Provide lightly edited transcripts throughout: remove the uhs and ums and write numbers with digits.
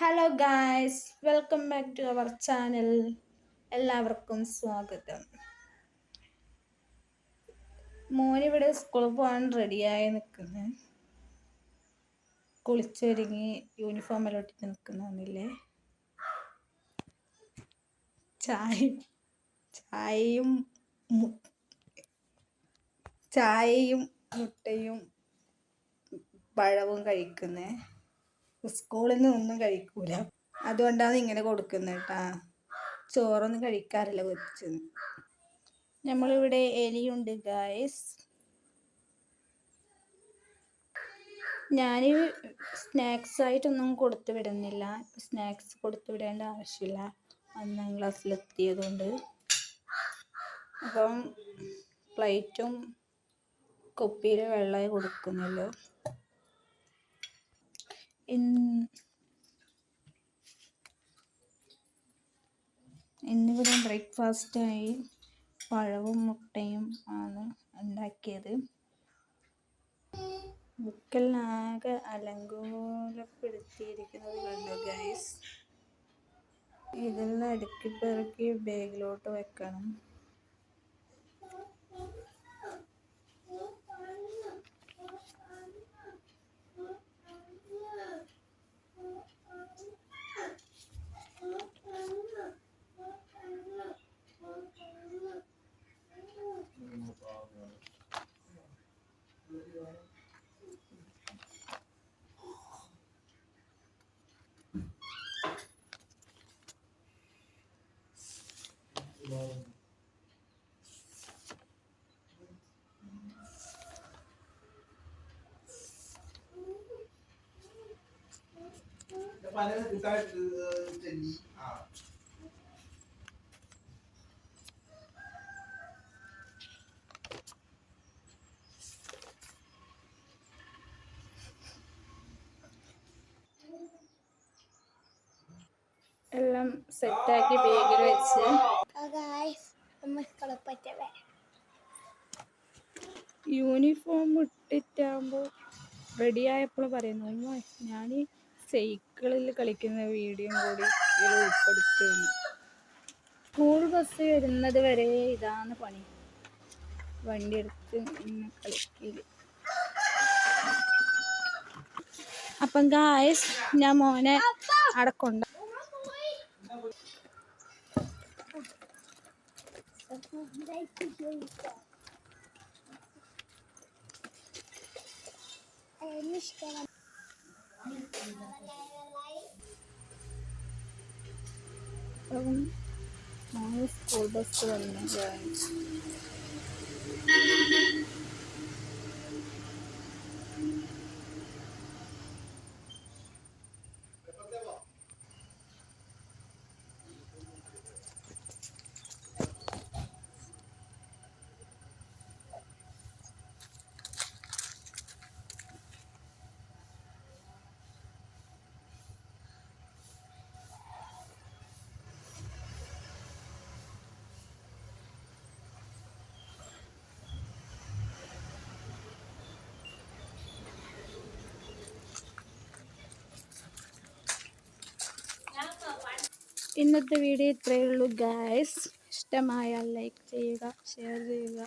Hello guys, welcome back to our channel. എല്ലാവർക്കും സ്വാഗതം. മോനിവിടെ സ്കൂളിൽ പോകാൻ റെഡിയായി നിൽക്കുന്നു. കുളിച്ചൊരുങ്ങി യൂണിഫോമെല്ലാം ഇട്ടിട്ട് നിൽക്കുന്നില്ലേ. ചായയും മുട്ടയും പഴവും കഴിക്കുന്നേ. സ്കൂളിൽ നിന്ന് ഒന്നും കഴിക്കൂല, അതുകൊണ്ടാണ് ഇങ്ങനെ കൊടുക്കുന്നത് കേട്ടാ. ചോറൊന്നും കഴിക്കാറില്ല കൊച്ച്. നമ്മളിവിടെ എലിയുണ്ട് ഗായ്സ്. ഞാൻ സ്നാക്സ് ആയിട്ടൊന്നും കൊടുത്തു വിടുന്നില്ല. സ്നാക്സ് കൊടുത്തു വിടേണ്ട ആവശ്യമില്ല, 1ാം ക്ലാസ്സിലെത്തിയതുകൊണ്ട്. അപ്പം പ്ലേറ്റും കുപ്പിയിൽ വെള്ളമേ കൊടുക്കുന്നുള്ളൂ. ഇന്നിവിടെ ബ്രേക്ക്ഫാസ്റ്റായി പഴവും മുട്ടയും ആണ് ഉണ്ടാക്കിയത്. ബുക്കെല്ലാം അലങ്കോലപ്പെടുത്തിയിരിക്കുന്നത് കണ്ടോ ഗൈസ്. ഇതെല്ലാം അടുക്കി പെറുക്കി ബാഗിലോട്ട് വെക്കണം. എല്ലാം സെറ്റാക്കി ബാഗിൽ വെച്ച് യൂണിഫോം ഇട്ടിട്ടാകുമ്പോൾ റെഡിയായപ്പോൾ പറയുന്നു, ഞാൻ സൈക്കിളിൽ കളിക്കുന്ന വീഡിയോ കൂടി ഉൾപ്പെടുത്തുന്നു. സ്കൂൾ ബസ് വരുന്നത് വരെ ഇതാണ് പണി, വണ്ടി എടുത്ത് കളിക്കല്. അപ്പം ഗായ്സ്, ഞാൻ മോനെ അടക്കൊണ്ട് സ്കൂൾ ബസ് വന്നു ഗായ്സ്. ഇന്നത്തെ വീഡിയോ ഇത്രയേ ഉള്ളൂ ഗായ്സ്. ഇഷ്ടമായാൽ ലൈക്ക് ചെയ്യുക, ഷെയർ ചെയ്യുക,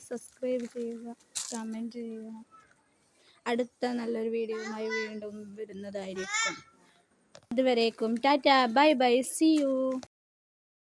സബ്സ്ക്രൈബ് ചെയ്യുക, കമൻറ്റ് ചെയ്യുക. അടുത്ത നല്ലൊരു വീഡിയോയുമായി വീണ്ടും വരുന്നതായിരിക്കും. അതുവരേക്കും tata, bye bye, see U.